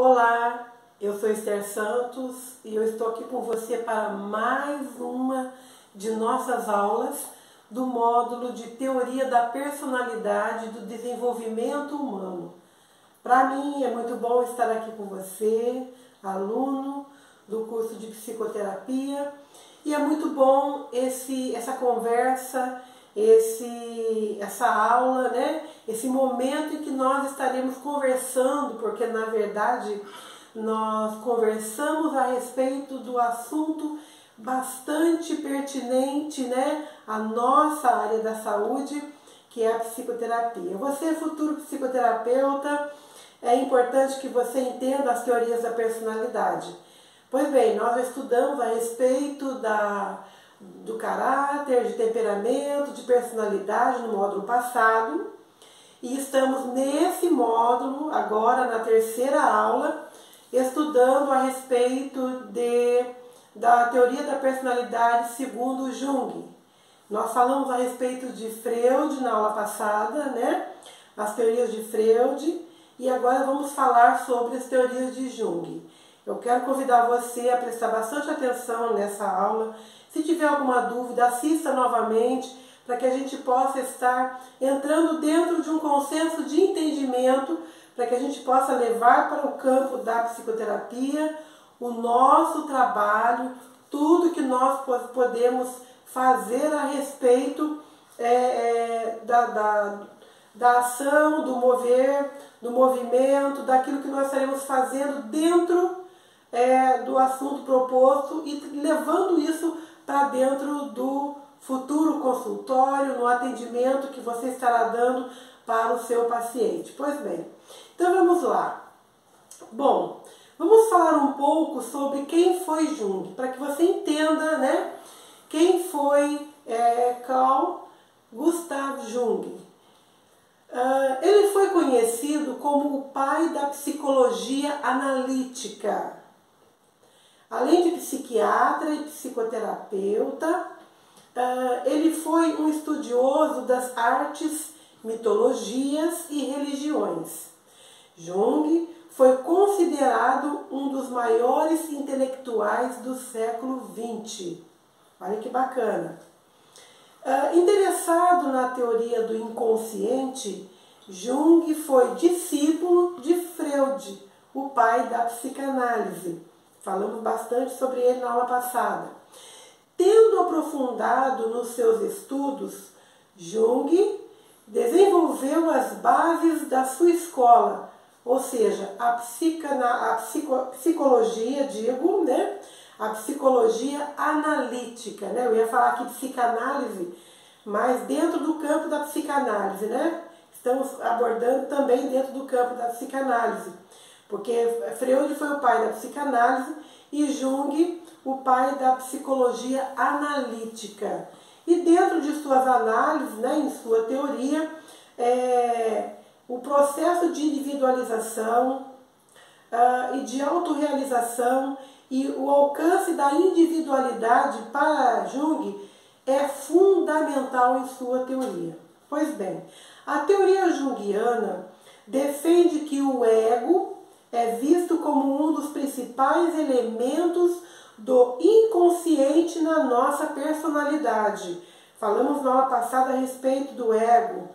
Olá, eu sou Esther Santos e eu estou aqui com você para mais uma de nossas aulas do módulo de Teoria da Personalidade e do Desenvolvimento Humano. Para mim é muito bom estar aqui com você, aluno do curso de Psicoterapia, e é muito bom essa conversa, essa aula, né? Esse momento em que nós estaremos conversando, porque na verdade nós conversamos a respeito do assunto bastante pertinente, né? A nossa área da saúde, que é a psicoterapia. Você é futuro psicoterapeuta, é importante que você entenda as teorias da personalidade. Pois bem, nós estudamos a respeito do caráter, de temperamento, de personalidade no módulo passado e estamos nesse módulo, agora na terceira aula, estudando a respeito da teoria da personalidade segundo Jung. Nós falamos a respeito de Freud na aula passada, né? As teorias de Freud, e agora vamos falar sobre as teorias de Jung. Eu quero convidar você a prestar bastante atenção nessa aula. Se tiver alguma dúvida, assista novamente para que a gente possa estar entrando dentro de um consenso de entendimento, para que a gente possa levar para o campo da psicoterapia o nosso trabalho, tudo que nós podemos fazer a respeito da ação, do mover, do movimento, daquilo que nós estaremos fazendo dentro do assunto proposto e levando isso para dentro do futuro consultório, no atendimento que você estará dando para o seu paciente. Pois bem, então vamos lá. Bom, vamos falar um pouco sobre quem foi Jung, para que você entenda, né, quem foi Carl Gustav Jung. Ele foi conhecido como o pai da psicologia analítica. Além de psiquiatra e psicoterapeuta, ele foi um estudioso das artes, mitologias e religiões. Jung foi considerado um dos maiores intelectuais do século XX. Olha que bacana. Interessado na teoria do inconsciente, Jung foi discípulo de Freud, o pai da psicanálise. Falamos bastante sobre ele na aula passada. Tendo aprofundado nos seus estudos, Jung desenvolveu as bases da sua escola, ou seja, a psicologia, né? A psicologia analítica, né? Eu ia falar aqui psicanálise, mas dentro do campo da psicanálise, né? Estamos abordando também dentro do campo da psicanálise, porque Freud foi o pai da psicanálise e Jung o pai da psicologia analítica. E dentro de suas análises, né, em sua teoria, o processo de individualização e de autorrealização e o alcance da individualidade para Jung é fundamental em sua teoria. Pois bem, a teoria junguiana defende que o ego é visto como um dos principais elementos do inconsciente na nossa personalidade. Falamos na aula passada a respeito do ego,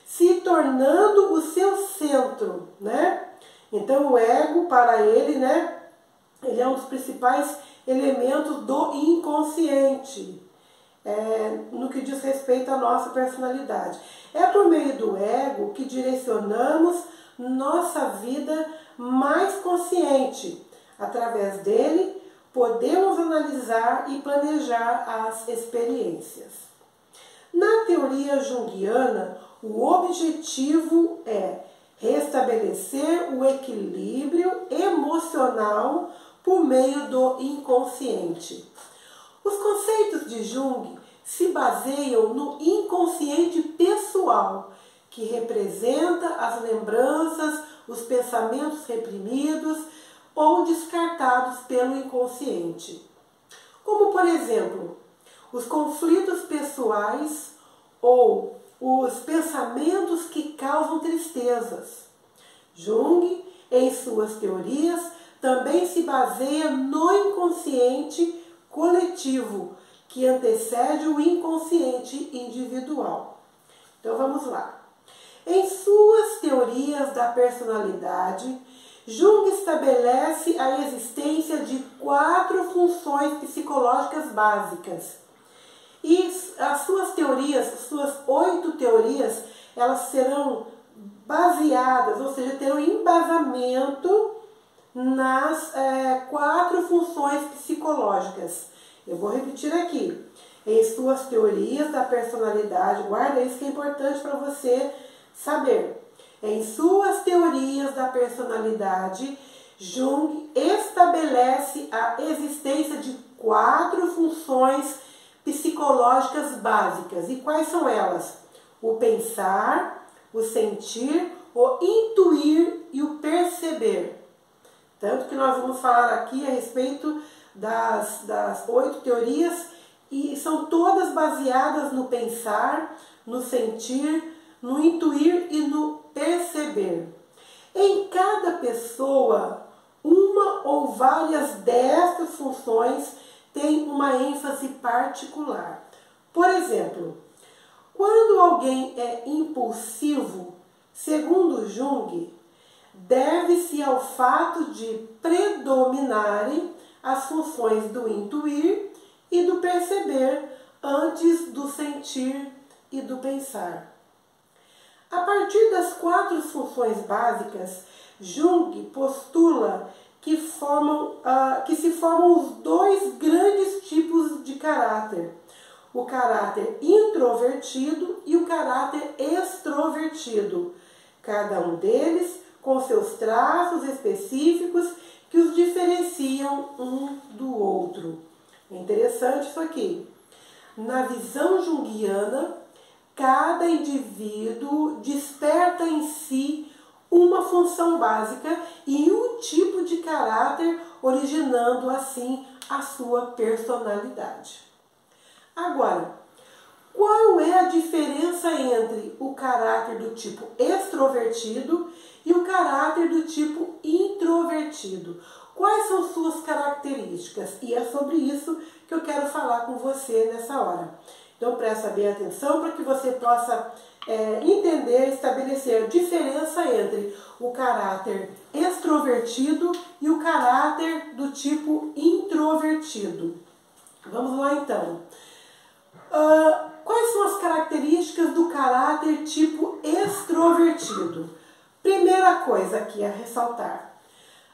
se tornando o seu centro, né? Então o ego, para ele, né, ele é um dos principais elementos do inconsciente, no que diz respeito à nossa personalidade. É por meio do ego que direcionamos nossa vida mais consciente. Através dele, podemos analisar e planejar as experiências. Na teoria junguiana, o objetivo é restabelecer o equilíbrio emocional por meio do inconsciente. Os conceitos de Jung se baseiam no inconsciente pessoal, que representa as lembranças, os pensamentos reprimidos ou descartados pelo inconsciente. Como, por exemplo, os conflitos pessoais ou os pensamentos que causam tristezas. Jung em suas teorias, também se baseia no inconsciente coletivo, que antecede o inconsciente individual. Então vamos lá. Em suas teorias da personalidade, Jung estabelece a existência de 4 funções psicológicas básicas. E as suas teorias, suas 8 teorias, elas serão baseadas, ou seja, terão embasamento nas 4 funções psicológicas. Eu vou repetir aqui. Em suas teorias da personalidade, guarda isso que é importante para você saber. Em suas teorias da personalidade, Jung estabelece a existência de 4 funções psicológicas básicas. E quais são elas? O pensar, o sentir, o intuir e o perceber. Tanto que nós vamos falar aqui a respeito das 8 teorias, e são todas baseadas no pensar, no sentir, no intuir e no perceber. Em cada pessoa, uma ou várias destas funções têm uma ênfase particular. Por exemplo, quando alguém é impulsivo, segundo Jung, deve-se ao fato de predominarem as funções do intuir e do perceber antes do sentir e do pensar. A partir das 4 funções básicas, Jung postula que se formam os 2 grandes tipos de caráter: o caráter introvertido e o caráter extrovertido, cada um deles com seus traços específicos que os diferenciam um do outro. É interessante isso aqui. Na visão junguiana, cada indivíduo desperta em si uma função básica e um tipo de caráter, originando assim a sua personalidade. Agora, qual é a diferença entre o caráter do tipo extrovertido e o caráter do tipo introvertido? Quais são suas características? E é sobre isso que eu quero falar com você nessa hora. Então presta bem atenção para que você possa entender, estabelecer a diferença entre o caráter extrovertido e o caráter do tipo introvertido. Vamos lá então. Quais são as características do caráter tipo extrovertido? Primeira coisa aqui a ressaltar.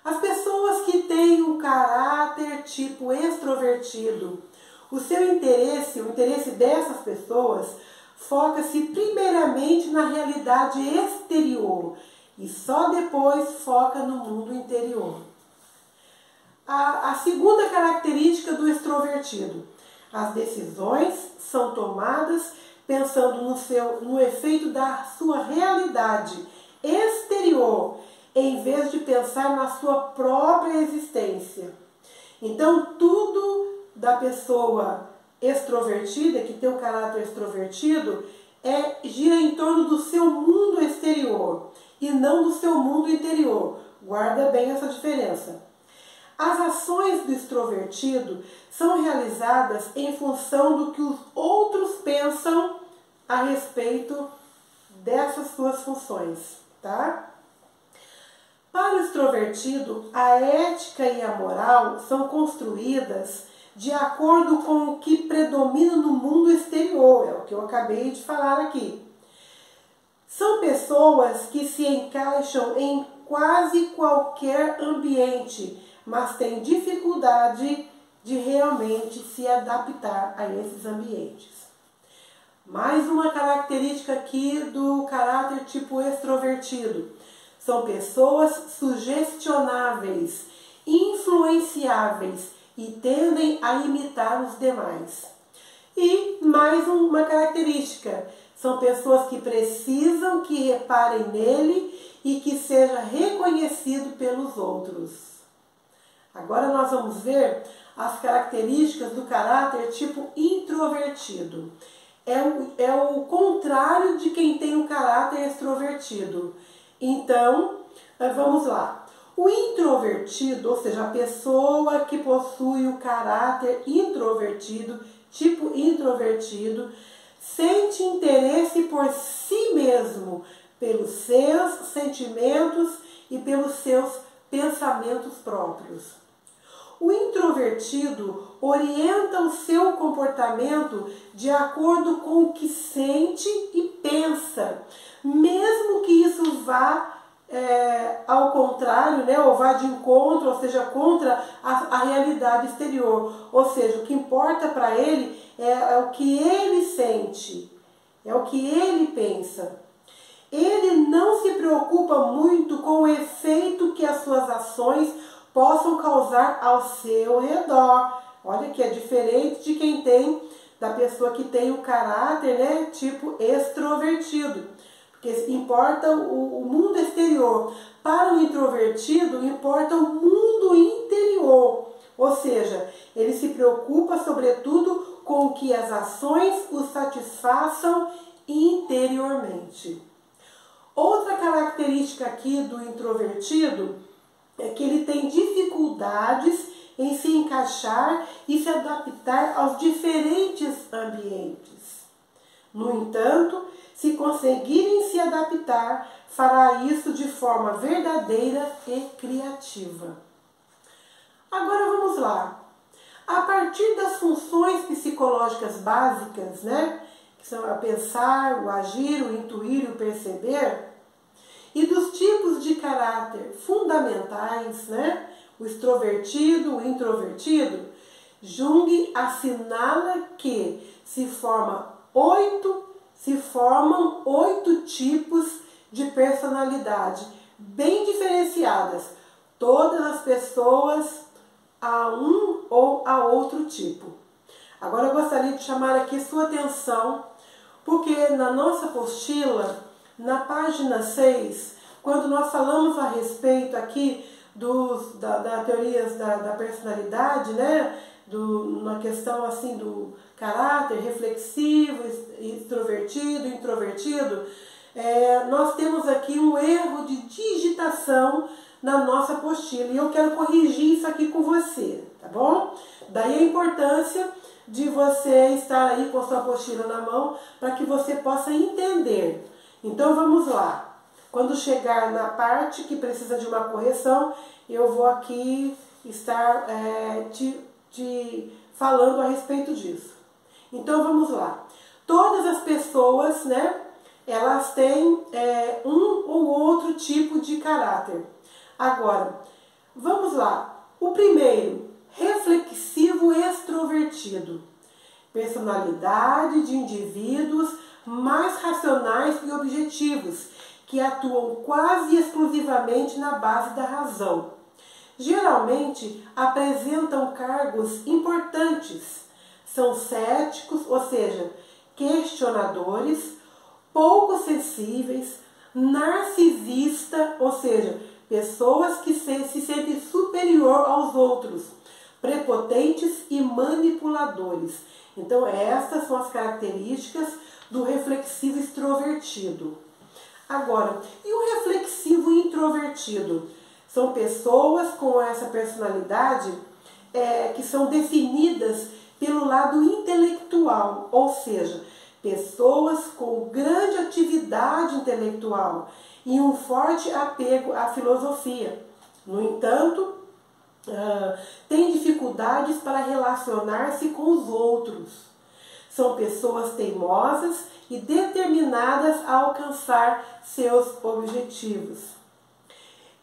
As pessoas que têm um caráter tipo extrovertido, o interesse dessas pessoas foca-se primeiramente na realidade exterior e só depois foca no mundo interior. A segunda característica do extrovertido: as decisões são tomadas pensando no efeito da sua realidade exterior, em vez de pensar na sua própria existência. Então, tudo da pessoa extrovertida, que tem o caráter extrovertido, gira em torno do seu mundo exterior e não do seu mundo interior. Guarda bem essa diferença. As ações do extrovertido são realizadas em função do que os outros pensam a respeito dessas suas funções, tá? Para o extrovertido, a ética e a moral são construídas de acordo com o que predomina no mundo exterior, é o que eu acabei de falar aqui. São pessoas que se encaixam em quase qualquer ambiente, mas têm dificuldade de realmente se adaptar a esses ambientes. Mais uma característica aqui do caráter tipo extrovertido. São pessoas sugestionáveis, influenciáveis e tendem a imitar os demais. E mais uma característica, são pessoas que precisam que reparem nele e que seja reconhecido pelos outros. Agora nós vamos ver as características do caráter tipo introvertido. É o contrário de quem tem o caráter extrovertido. Então, vamos lá. O introvertido, ou seja, a pessoa que possui o caráter introvertido, tipo introvertido, sente interesse por si mesmo, pelos seus sentimentos e pelos seus pensamentos próprios. O introvertido orienta o seu comportamento de acordo com o que sente e pensa, mesmo que isso vá ao contrário, né, ou vá de encontro, ou seja, contra a realidade exterior. Ou seja, o que importa para ele é o que ele sente, é o que ele pensa. Ele não se preocupa muito com o efeito que as suas ações possam causar ao seu redor. Olha que é diferente de quem tem, da pessoa que tem o caráter, né, tipo extrovertido. Porque importa o mundo exterior. Para o introvertido, importa o mundo interior. Ou seja, ele se preocupa sobretudo com que as ações o satisfaçam interiormente. Outra característica aqui do introvertido é que ele tem dificuldades em se encaixar e se adaptar aos diferentes ambientes. No entanto, se conseguirem se adaptar, fará isso de forma verdadeira e criativa. Agora vamos lá. A partir das funções psicológicas básicas, né, que são o pensar, o agir, o intuir e o perceber, e dos tipos de caráter fundamentais, né, o extrovertido, o introvertido, Jung assinala que se formam 8 tipos de personalidade bem diferenciadas. Todas as pessoas a um ou a outro tipo. Agora eu gostaria de chamar aqui sua atenção, porque na nossa apostila, na página 6, quando nós falamos a respeito aqui da teorias da personalidade, né, na questão assim do caráter reflexivo, extrovertido, introvertido, nós temos aqui um erro de digitação na nossa apostila e eu quero corrigir isso aqui com você, tá bom? Daí a importância de você estar aí com a sua apostila na mão para que você possa entender. Então vamos lá. Quando chegar na parte que precisa de uma correção, eu vou aqui estar te falando a respeito disso. Então vamos lá. Todas as pessoas, né, elas têm um ou outro tipo de caráter. Agora, vamos lá. O primeiro, reflexivo extrovertido. Personalidade de indivíduos mais racionais e objetivos, que atuam quase exclusivamente na base da razão. Geralmente apresentam cargos importantes, são céticos, ou seja, questionadores, pouco sensíveis, narcisista, ou seja, pessoas que se sentem superior aos outros, prepotentes e manipuladores. Então essas são as características do reflexivo extrovertido. Agora, e o reflexivo introvertido? São pessoas com essa personalidade que são definidas pelo lado intelectual, ou seja, pessoas com grande atividade intelectual e um forte apego à filosofia. No entanto, têm dificuldades para relacionar-se com os outros. São pessoas teimosas e determinadas a alcançar seus objetivos.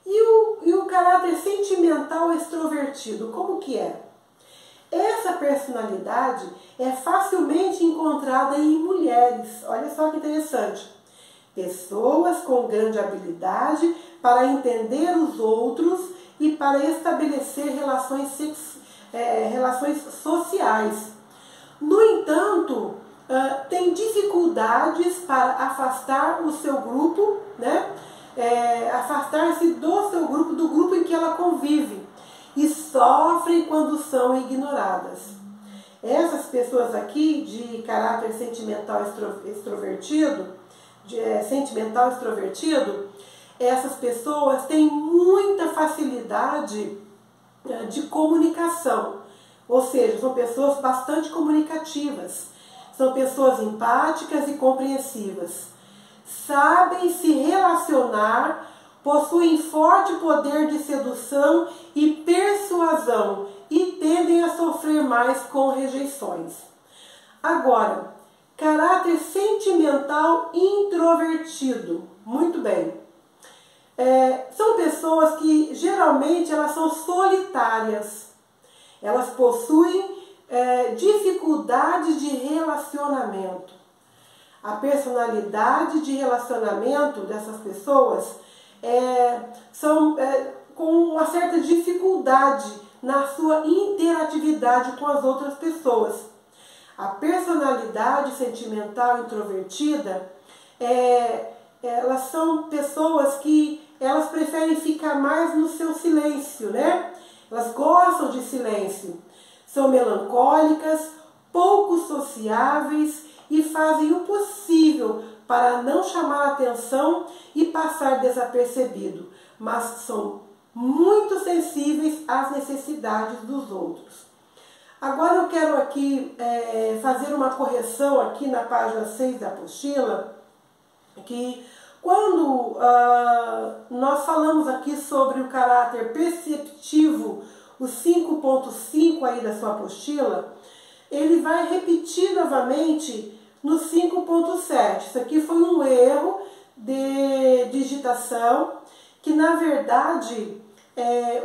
E o caráter sentimental extrovertido, como que é? Essa personalidade é facilmente encontrada em mulheres. Olha só que interessante. Pessoas com grande habilidade para entender os outros e para estabelecer relações sociais. No entanto, tem dificuldades para afastar o seu grupo, né? Afastar-se do seu grupo, do grupo em que ela convive, e sofrem quando são ignoradas. Essas pessoas aqui de caráter sentimental extrovertido, essas pessoas têm muita facilidade de comunicação, ou seja, são pessoas bastante comunicativas, são pessoas empáticas e compreensivas, sabem se relacionar, possuem forte poder de sedução e persuasão e tendem a sofrer mais com rejeições. Agora, caráter sentimental introvertido. Muito bem. São pessoas que geralmente elas são solitárias. Elas possuem dificuldade de relacionamento. A personalidade de relacionamento dessas pessoas são com uma certa dificuldade na sua interatividade com as outras pessoas. A personalidade sentimental introvertida, elas são pessoas que elas preferem ficar mais no seu silêncio, né? Elas gostam de silêncio, são melancólicas, pouco sociáveis e fazem o possível para não chamar atenção e passar desapercebido, mas são muito sensíveis às necessidades dos outros. Agora eu quero aqui fazer uma correção aqui na página 6 da apostila, que quando nós falamos aqui sobre o caráter perceptivo, o 5.5 aí da sua apostila, ele vai repetir novamente no 5.7. Isso aqui foi um erro de digitação, que na verdade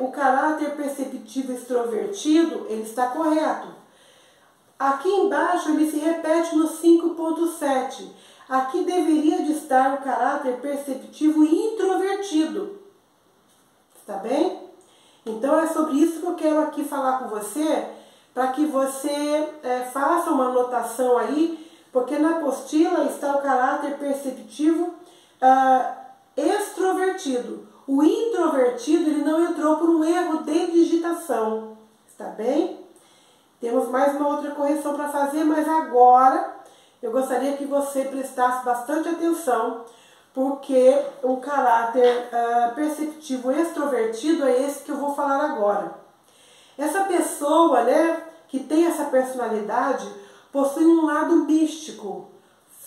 o caráter perceptivo extrovertido, ele está correto. Aqui embaixo ele se repete no 5.7. Aqui deveria de estar o caráter perceptivo introvertido. Está bem? Então é sobre isso que eu quero aqui falar com você, para que você faça uma anotação aí, porque na apostila está o caráter perceptivo extrovertido. O introvertido, ele não entrou por um erro de digitação. Está bem? Temos mais uma outra correção para fazer, mas agora eu gostaria que você prestasse bastante atenção, porque o caráter perceptivo extrovertido é esse que eu vou falar agora. Essa pessoa, né, que tem essa personalidade, possui um lado místico,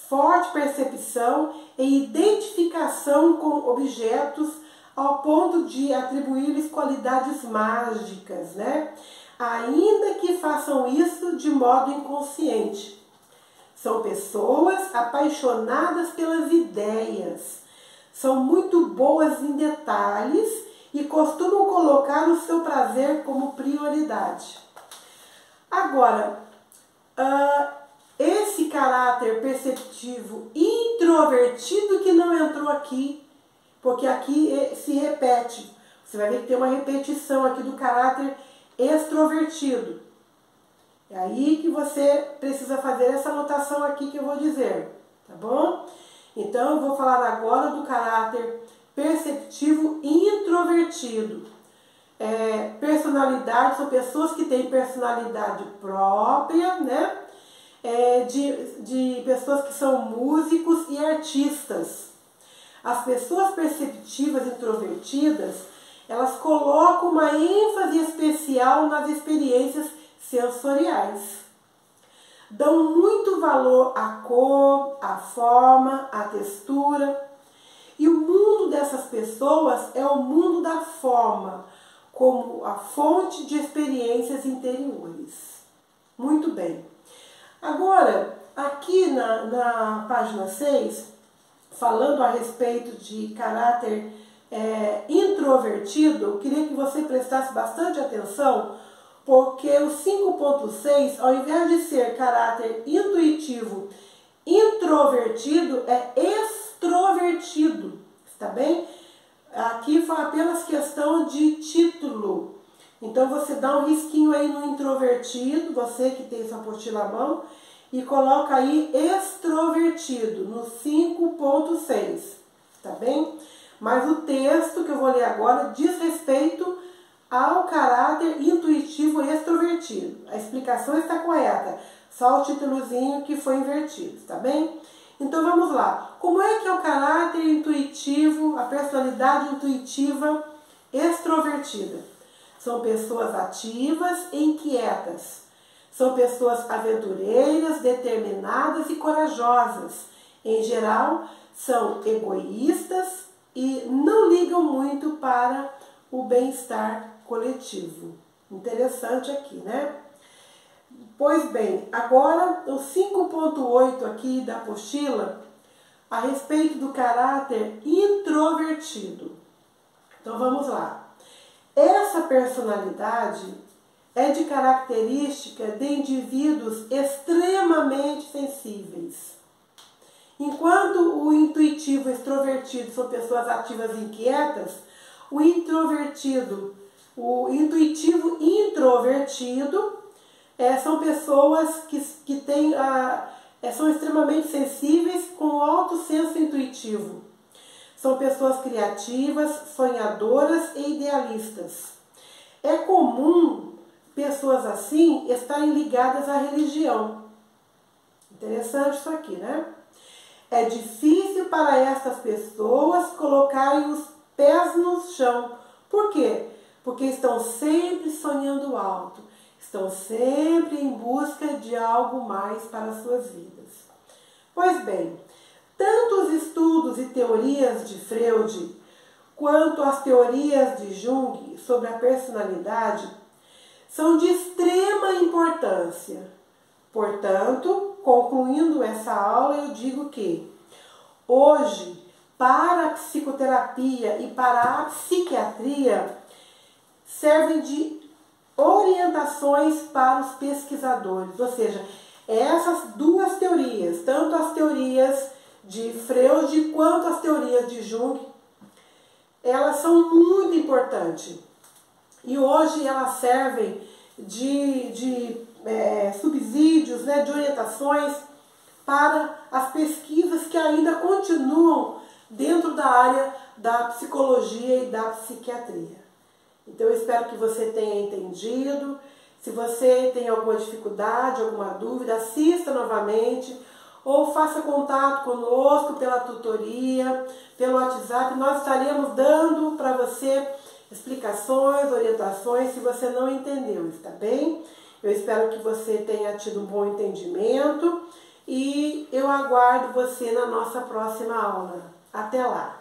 forte percepção e identificação com objetos, ao ponto de atribuir-lhes qualidades mágicas, né? Ainda que façam isso de modo inconsciente. São pessoas apaixonadas pelas ideias, são muito boas em detalhes e costumam colocar o seu prazer como prioridade. Agora, esse caráter perceptivo introvertido que não entrou aqui, porque aqui se repete, você vai ver que tem uma repetição aqui do caráter extrovertido. É aí que você precisa fazer essa anotação aqui que eu vou dizer, tá bom? Então eu vou falar agora do caráter perceptivo introvertido. Personalidade, são pessoas que têm personalidade própria, né? De pessoas que são músicos e artistas. As pessoas perceptivas introvertidas, elas colocam uma ênfase especial nas experiências sensoriais. Dão muito valor à cor, à forma, à textura. E o mundo dessas pessoas é o mundo da forma, como a fonte de experiências interiores. Muito bem. Agora, aqui na página 6, falando a respeito de caráter introvertido, eu queria que você prestasse bastante atenção, porque o 5.6, ao invés de ser caráter intuitivo introvertido, é extrovertido, está bem? Aqui foi apenas questão de título. Então você dá um risquinho aí no introvertido, você que tem sua apostila à mão, e coloca aí extrovertido no 5.6, tá bem? Mas o texto que eu vou ler agora diz respeito ao caráter intuitivo extrovertido. A explicação está correta, só o títulozinho que foi invertido, tá bem? Então vamos lá. Como é que é o caráter intuitivo, a personalidade intuitiva extrovertida? São pessoas ativas e inquietas. São pessoas aventureiras, determinadas e corajosas. Em geral, são egoístas e não ligam muito para o bem-estar coletivo. Interessante aqui, né? Pois bem, agora o 5.8 aqui da apostila a respeito do caráter introvertido. Então vamos lá. Essa personalidade é de característica de indivíduos extremamente sensíveis. Enquanto o intuitivo extrovertido são pessoas ativas e inquietas, o intuitivo introvertido são pessoas que são extremamente sensíveis com alto senso intuitivo. São pessoas criativas, sonhadoras e idealistas. É comum pessoas assim estarem ligadas à religião. Interessante isso aqui, né? É difícil para essas pessoas colocarem os pés no chão. Por quê? Porque estão sempre sonhando alto. Estão sempre em busca de algo mais para suas vidas. Pois bem, tanto os estudos e teorias de Freud, quanto as teorias de Jung sobre a personalidade, são de extrema importância. Portanto, concluindo essa aula, eu digo que hoje, para a psicoterapia e para a psiquiatria, servem de orientações para os pesquisadores, ou seja, essas duas teorias, tanto as teorias de Freud quanto as teorias de Jung, elas são muito importantes. E hoje elas servem de subsídios, né, de orientações para as pesquisas que ainda continuam dentro da área da psicologia e da psiquiatria. Então eu espero que você tenha entendido. Se você tem alguma dificuldade, alguma dúvida, assista novamente ou faça contato conosco pela tutoria, pelo WhatsApp. Nós estaremos dando para você explicações, orientações, se você não entendeu, está bem? Eu espero que você tenha tido um bom entendimento e eu aguardo você na nossa próxima aula. Até lá!